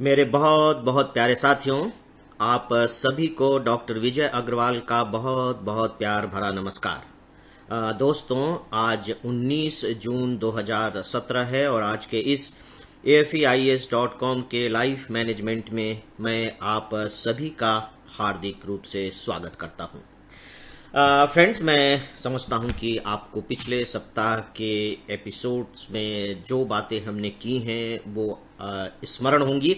मेरे बहुत बहुत प्यारे साथियों, आप सभी को डॉक्टर विजय अग्रवाल का बहुत बहुत प्यार भरा नमस्कार। दोस्तों, आज 19 जून 2017 है और आज के इस AFEIS.com के लाइफ मैनेजमेंट में मैं आप सभी का हार्दिक रूप से स्वागत करता हूं। फ्रेंड्स, मैं समझता हूं कि आपको पिछले सप्ताह के एपिसोड्स में जो बातें हमने की हैं वो स्मरण होंगी,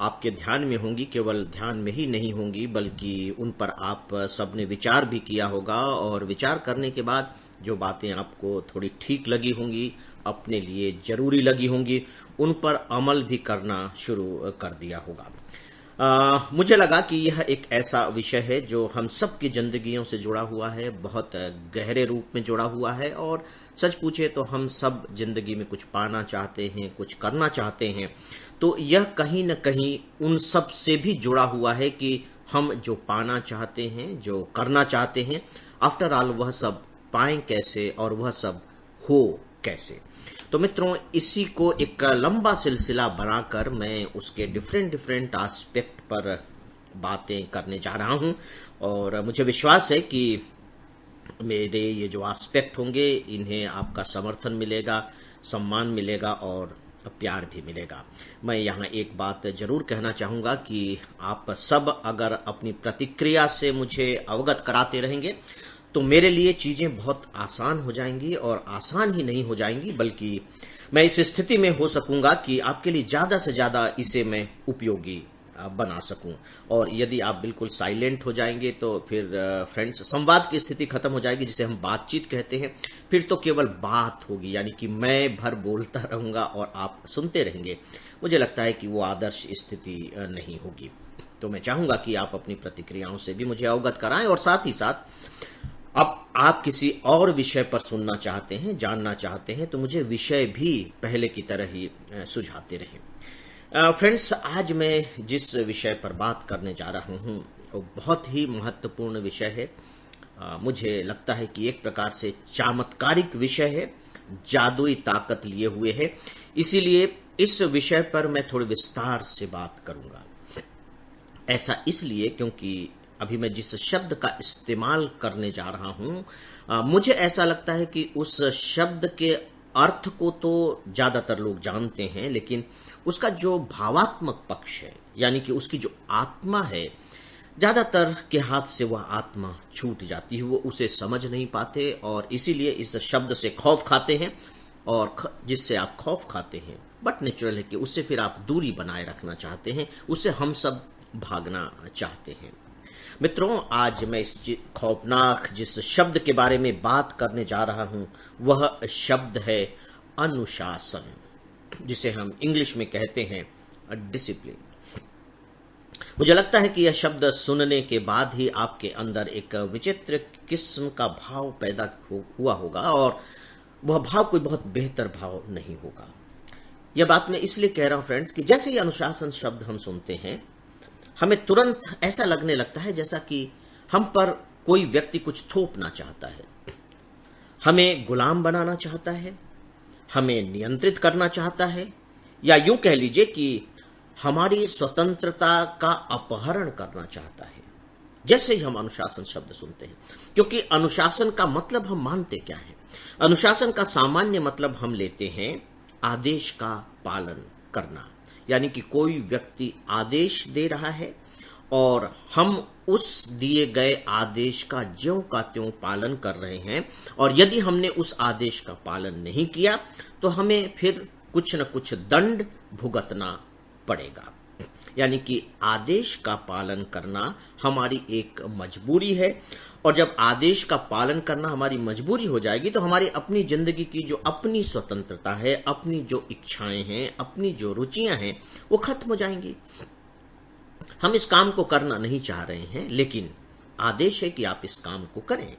आपके ध्यान में होंगी। केवल ध्यान में ही नहीं होंगी बल्कि उन पर आप सबने विचार भी किया होगा और विचार करने के बाद जो बातें आपको थोड़ी ठीक लगी होंगी, अपने लिए जरूरी लगी होंगी, उन पर अमल भी करना शुरू कर दिया होगा। मुझे लगा कि यह एक ऐसा विषय है जो हम सब की जिंदगियों से जुड़ा हुआ है, बहुत गहरे रूप में जुड़ा हुआ है। और सच पूछे तो हम सब जिंदगी में कुछ पाना चाहते हैं, कुछ करना चाहते हैं, तो यह कहीं न कहीं उन सब से भी जुड़ा हुआ है कि हम जो पाना चाहते हैं, जो करना चाहते हैं, आफ्टर ऑल वह सब पाएं कैसे और वह सब हो कैसे। तो मित्रों, इसी को एक लंबा सिलसिला बनाकर मैं उसके डिफरेंट डिफरेंट एस्पेक्ट पर बातें करने जा रहा हूं और मुझे विश्वास है कि मेरे ये जो एस्पेक्ट होंगे इन्हें आपका समर्थन मिलेगा, सम्मान मिलेगा और प्यार भी मिलेगा। मैं यहाँ एक बात जरूर कहना चाहूंगा कि आप सब अगर अपनी प्रतिक्रिया से मुझे अवगत कराते रहेंगे तो मेरे लिए चीजें बहुत आसान हो जाएंगी, और आसान ही नहीं हो जाएंगी बल्कि मैं इस स्थिति में हो सकूंगा कि आपके लिए ज्यादा से ज्यादा इसे मैं उपयोगी बना सकूं। और यदि आप बिल्कुल साइलेंट हो जाएंगे तो फिर फ्रेंड्स, संवाद की स्थिति खत्म हो जाएगी, जिसे हम बातचीत कहते हैं। फिर तो केवल बात होगी, यानी कि मैं भर बोलता रहूंगा और आप सुनते रहेंगे। मुझे लगता है कि वो आदर्श स्थिति नहीं होगी। तो मैं चाहूंगा कि आप अपनी प्रतिक्रियाओं से भी मुझे अवगत कराएं, और साथ ही साथ अब आप किसी और विषय पर सुनना चाहते हैं, जानना चाहते हैं, तो मुझे विषय भी पहले की तरह ही सुझाते रहें। फ्रेंड्स, आज मैं जिस विषय पर बात करने जा रहा हूं वो बहुत ही महत्वपूर्ण विषय है। मुझे लगता है कि एक प्रकार से चमत्कारिक विषय है, जादुई ताकत लिए हुए है। इसीलिए इस विषय पर मैं थोड़ी विस्तार से बात करूंगा। ऐसा इसलिए क्योंकि अभी मैं जिस शब्द का इस्तेमाल करने जा रहा हूं, मुझे ऐसा लगता है कि उस शब्द के अर्थ को तो ज्यादातर लोग जानते हैं, लेकिन उसका जो भावात्मक पक्ष है, यानी कि उसकी जो आत्मा है, ज्यादातर के हाथ से वह आत्मा छूट जाती है। वो उसे समझ नहीं पाते और इसीलिए इस शब्द से खौफ खाते हैं, और जिससे आप खौफ खाते हैं, बट नेचुरल है कि उससे फिर आप दूरी बनाए रखना चाहते हैं, उससे हम सब भागना चाहते हैं। मित्रों, आज मैं इस खौफनाक जिस शब्द के बारे में बात करने जा रहा हूं वह शब्द है अनुशासन, जिसे हम इंग्लिश में कहते हैं डिसिप्लिन। मुझे लगता है कि यह शब्द सुनने के बाद ही आपके अंदर एक विचित्र किस्म का भाव पैदा हुआ होगा, और वह भाव कोई बहुत बेहतर भाव नहीं होगा। यह बात मैं इसलिए कह रहा हूं फ्रेंड्स कि जैसे ही अनुशासन शब्द हम सुनते हैं, हमें तुरंत ऐसा लगने लगता है जैसा कि हम पर कोई व्यक्ति कुछ थोपना चाहता है, हमें गुलाम बनाना चाहता है, हमें नियंत्रित करना चाहता है, या यूं कह लीजिए कि हमारी स्वतंत्रता का अपहरण करना चाहता है जैसे ही हम अनुशासन शब्द सुनते हैं। क्योंकि अनुशासन का मतलब हम मानते क्या है? अनुशासन का सामान्य मतलब हम लेते हैं आदेश का पालन करना, यानी कि कोई व्यक्ति आदेश दे रहा है और हम उस दिए गए आदेश का ज्यों का त्यों पालन कर रहे हैं, और यदि हमने उस आदेश का पालन नहीं किया तो हमें फिर कुछ न कुछ दंड भुगतना पड़ेगा। यानी कि आदेश का पालन करना हमारी एक मजबूरी है, और जब आदेश का पालन करना हमारी मजबूरी हो जाएगी तो हमारी अपनी जिंदगी की जो अपनी स्वतंत्रता है, अपनी जो इच्छाएं हैं, अपनी जो रुचियां हैं, वो खत्म हो जाएंगी। हम इस काम को करना नहीं चाह रहे हैं, लेकिन आदेश है कि आप इस काम को करें।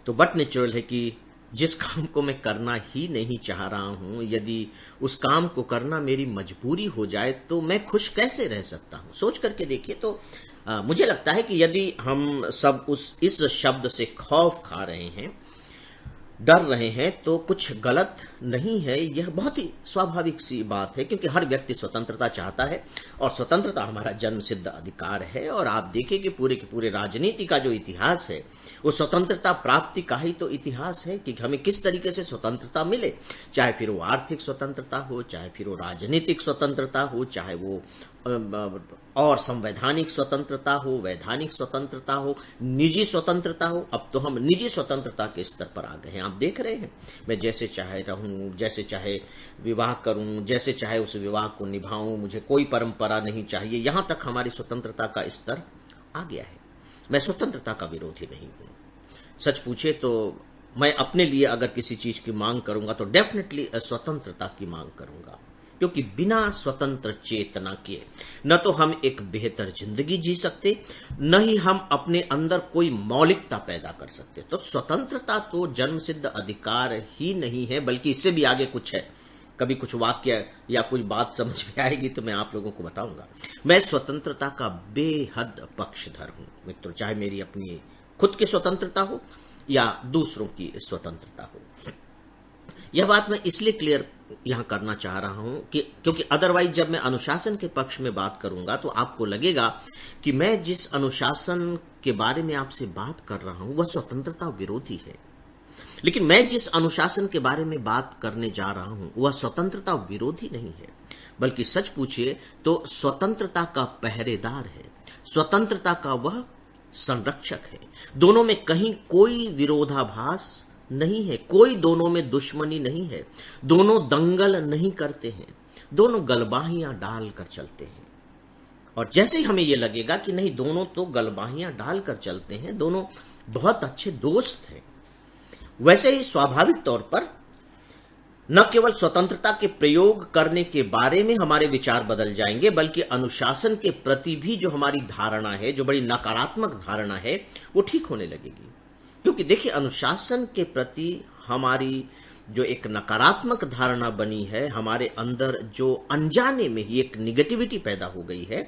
तो बट नेचुरल है कि जिस काम को मैं करना ही नहीं चाह रहा हूं, यदि उस काम को करना मेरी मजबूरी हो जाए तो मैं खुश कैसे रह सकता हूं? सोच करके देखिए। तो मुझे लगता है कि यदि हम सब इस शब्द से खौफ खा रहे हैं, डर रहे हैं तो कुछ गलत नहीं है। यह बहुत ही स्वाभाविक सी बात है, क्योंकि हर व्यक्ति स्वतंत्रता चाहता है और स्वतंत्रता हमारा जन्म सिद्ध अधिकार है। और आप देखिए कि पूरे के पूरे राजनीति का जो इतिहास है वो स्वतंत्रता प्राप्ति का ही तो इतिहास है कि हमें किस तरीके से स्वतंत्रता मिले, चाहे फिर वो आर्थिक स्वतंत्रता हो, चाहे फिर वो राजनीतिक स्वतंत्रता हो, चाहे वो और संवैधानिक स्वतंत्रता हो, वैधानिक स्वतंत्रता हो, निजी स्वतंत्रता हो। अब तो हम निजी स्वतंत्रता के स्तर पर आ गए हैं। आप देख रहे हैं, मैं जैसे चाहे रहूं, जैसे चाहे विवाह करूं, जैसे चाहे उस विवाह को निभाऊं, मुझे कोई परंपरा नहीं चाहिए। यहां तक हमारी स्वतंत्रता का स्तर आ गया है। मैं स्वतंत्रता का विरोधी नहीं हूं। सच पूछे तो मैं अपने लिए अगर किसी चीज की मांग करूंगा तो डेफिनेटली स्वतंत्रता की मांग करूंगा, क्योंकि बिना स्वतंत्र चेतना के न तो हम एक बेहतर जिंदगी जी सकते, न ही हम अपने अंदर कोई मौलिकता पैदा कर सकते। तो स्वतंत्रता तो जन्मसिद्ध अधिकार ही नहीं है, बल्कि इससे भी आगे कुछ है। कभी कुछ वाक्य या कुछ बात समझ में आएगी तो मैं आप लोगों को बताऊंगा। मैं स्वतंत्रता का बेहद पक्षधर हूं मित्रों, चाहे मेरी अपनी खुद की स्वतंत्रता हो या दूसरों की स्वतंत्रता हो। यह बात मैं इसलिए क्लियर यहां करना चाह रहा हूं कि क्योंकि अदरवाइज जब मैं अनुशासन के पक्ष में बात करूंगा तो आपको लगेगा कि मैं जिस अनुशासन के बारे में आपसे बात कर रहा हूं वह स्वतंत्रता विरोधी है। लेकिन मैं जिस अनुशासन के बारे में बात करने जा रहा हूं वह स्वतंत्रता विरोधी नहीं है, बल्कि सच पूछिए तो स्वतंत्रता का पहरेदार है, स्वतंत्रता का वह संरक्षक है। दोनों में कहीं कोई विरोधाभास नहीं है, कोई दोनों में दुश्मनी नहीं है, दोनों दंगल नहीं करते हैं, दोनों गलबाहियां डाल कर चलते हैं। और जैसे ही हमें यह लगेगा कि नहीं, दोनों तो गलबाहियां डाल कर चलते हैं, दोनों बहुत अच्छे दोस्त हैं, वैसे ही स्वाभाविक तौर पर न केवल स्वतंत्रता के प्रयोग करने के बारे में हमारे विचार बदल जाएंगे, बल्कि अनुशासन के प्रति भी जो हमारी धारणा है, जो बड़ी नकारात्मक धारणा है, वो ठीक होने लगेगी। क्योंकि देखिए, अनुशासन के प्रति हमारी जो एक नकारात्मक धारणा बनी है, हमारे अंदर जो अनजाने में ही एक निगेटिविटी पैदा हो गई है,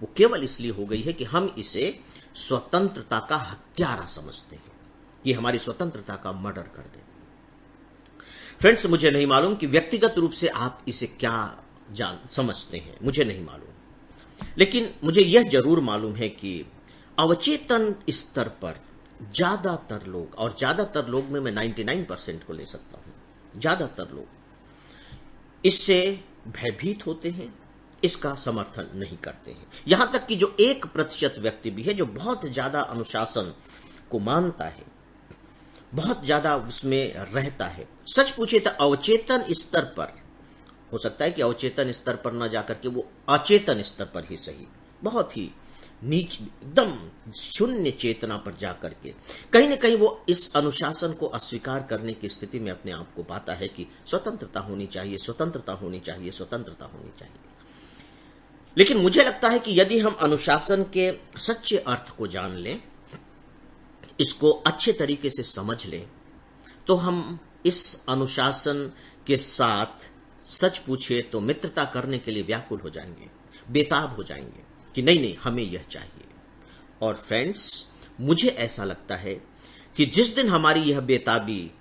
वो केवल इसलिए हो गई है कि हम इसे स्वतंत्रता का हत्यारा समझते हैं, कि हमारी स्वतंत्रता का मर्डर कर दे। फ्रेंड्स, मुझे नहीं मालूम कि व्यक्तिगत रूप से आप इसे क्या समझते हैं, मुझे नहीं मालूम, लेकिन मुझे यह जरूर मालूम है कि अवचेतन स्तर पर ज्यादातर लोग, और ज्यादातर लोग में मैं 99% को ले सकता हूं, ज्यादातर लोग इससे भयभीत होते हैं, इसका समर्थन नहीं करते हैं। यहां तक कि जो 1% व्यक्ति भी है जो बहुत ज्यादा अनुशासन को मानता है, बहुत ज्यादा उसमें रहता है, सच पूछे तो अवचेतन स्तर पर, हो सकता है कि अवचेतन स्तर पर न जाकर के वो अचेतन स्तर पर ही सही, बहुत ही नीच, एकदम शून्य चेतना पर जाकर के कहीं न कहीं वो इस अनुशासन को अस्वीकार करने की स्थिति में अपने आप को पाता है कि स्वतंत्रता होनी चाहिए, स्वतंत्रता होनी चाहिए, स्वतंत्रता होनी चाहिए। लेकिन मुझे लगता है कि यदि हम अनुशासन के सच्चे अर्थ को जान लें, इसको अच्छे तरीके से समझ लें, तो हम इस अनुशासन के साथ सच पूछे तो मित्रता करने के लिए व्याकुल हो जाएंगे, बेताब हो जाएंगे कि नहीं नहीं, हमें यह चाहिए। और फ्रेंड्स, मुझे ऐसा लगता है कि जिस दिन हमारी यह बेताबी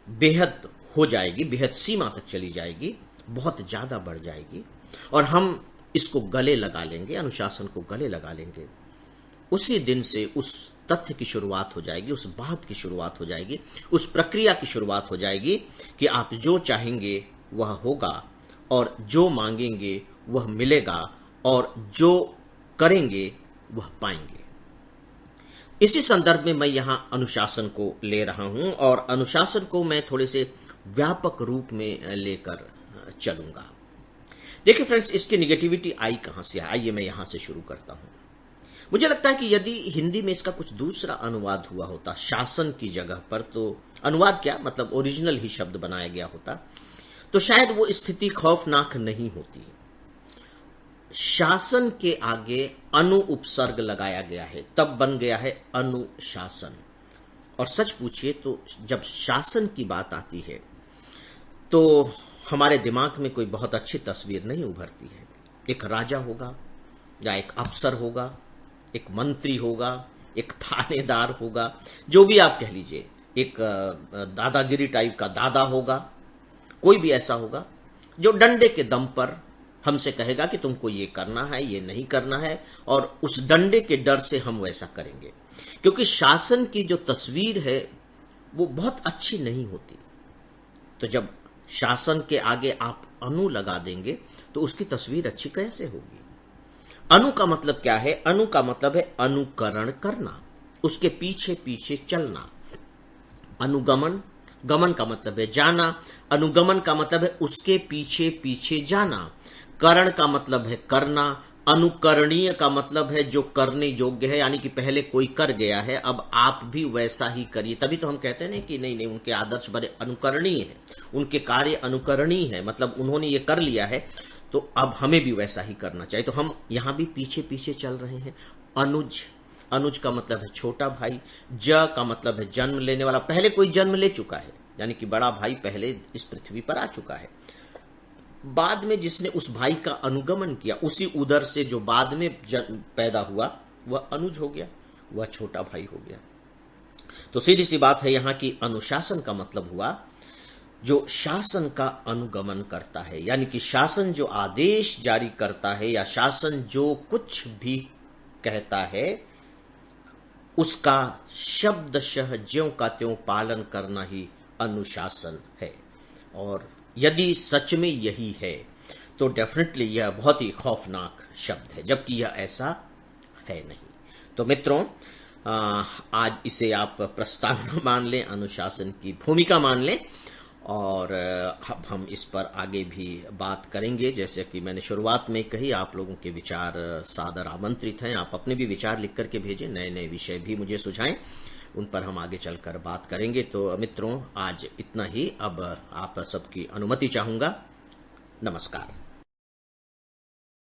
बेहद हो जाएगी, बेहद सीमा तक चली जाएगी, बहुत ज्यादा बढ़ जाएगी, और हम इसको गले लगा लेंगे, अनुशासन को गले लगा लेंगे, उसी दिन से उस तथ्य की शुरुआत हो जाएगी, उस बात की शुरुआत हो जाएगी, उस प्रक्रिया की शुरुआत हो जाएगी कि आप जो चाहेंगे वह होगा, और जो मांगेंगे वह मिलेगा, और जो करेंगे वह पाएंगे। इसी संदर्भ में मैं यहां अनुशासन को ले रहा हूं, और अनुशासन को मैं थोड़े से व्यापक रूप में लेकर चलूंगा। देखिए फ्रेंड्स, इसकी निगेटिविटी आई कहां से? आइए मैं यहां से शुरू करता हूं। मुझे लगता है कि यदि हिंदी में इसका कुछ दूसरा अनुवाद हुआ होता शासन की जगह पर, तो अनुवाद क्या, मतलब ओरिजिनल ही शब्द बनाया गया होता, तो शायद वो स्थिति खौफनाक नहीं होती। शासन के आगे अनु उपसर्ग लगाया गया है, तब बन गया है अनुशासन। और सच पूछिए तो जब शासन की बात आती है तो हमारे दिमाग में कोई बहुत अच्छी तस्वीर नहीं उभरती है। एक राजा होगा, या एक अफसर होगा, एक मंत्री होगा, एक थानेदार होगा, जो भी आप कह लीजिए, एक दादागिरी टाइप का दादा होगा, कोई भी ऐसा होगा जो डंडे के दम पर हमसे कहेगा कि तुमको ये करना है, ये नहीं करना है, और उस डंडे के डर से हम वैसा करेंगे। क्योंकि शासन की जो तस्वीर है वो बहुत अच्छी नहीं होती। तो जब शासन के आगे आप अनु लगा देंगे तो उसकी तस्वीर अच्छी कैसे होगी? अनु का मतलब क्या है? अनु का मतलब है अनुकरण करना, उसके पीछे पीछे चलना। अनुगमन, गमन का मतलब है जाना, अनुगमन का मतलब है उसके पीछे पीछे जाना। करण का मतलब है करना, अनुकरणीय का मतलब है जो करने योग्य है, यानी कि पहले कोई कर गया है अब आप भी वैसा ही करिए। तभी तो हम कहते हैं ना कि नहीं नहीं, उनके आदर्श बड़े अनुकरणीय है, उनके कार्य अनुकरणीय है, मतलब उन्होंने ये कर लिया है तो अब हमें भी वैसा ही करना चाहिए। तो हम यहां भी पीछे पीछे चल रहे हैं। अनुज, अनुज का मतलब है छोटा भाई। ज का मतलब है जन्म लेने वाला, पहले कोई जन्म ले चुका है, यानी कि बड़ा भाई पहले इस पृथ्वी पर आ चुका है। बाद में जिसने उस भाई का अनुगमन किया, उसी उदर से जो बाद में पैदा हुआ वह अनुज हो गया, वह छोटा भाई हो गया। तो सीधी सी बात है यहां की अनुशासन का मतलब हुआ जो शासन का अनुगमन करता है, यानी कि शासन जो आदेश जारी करता है या शासन जो कुछ भी कहता है उसका शब्दशः ज्यों का त्यों पालन करना ही अनुशासन है। और यदि सच में यही है तो डेफिनेटली यह बहुत ही खौफनाक शब्द है, जबकि यह ऐसा है नहीं। तो मित्रों, आज इसे आप प्रस्तावना मान लें, अनुशासन की भूमिका मान लें, और अब हम इस पर आगे भी बात करेंगे। जैसे कि मैंने शुरुआत में कही, आप लोगों के विचार सादर आमंत्रित हैं। आप अपने भी विचार लिख करके भेजें, नए नए विषय भी मुझे सुझाएं, उन पर हम आगे चलकर बात करेंगे। तो मित्रों, आज इतना ही। अब आप सबकी अनुमति चाहूंगा। नमस्कार।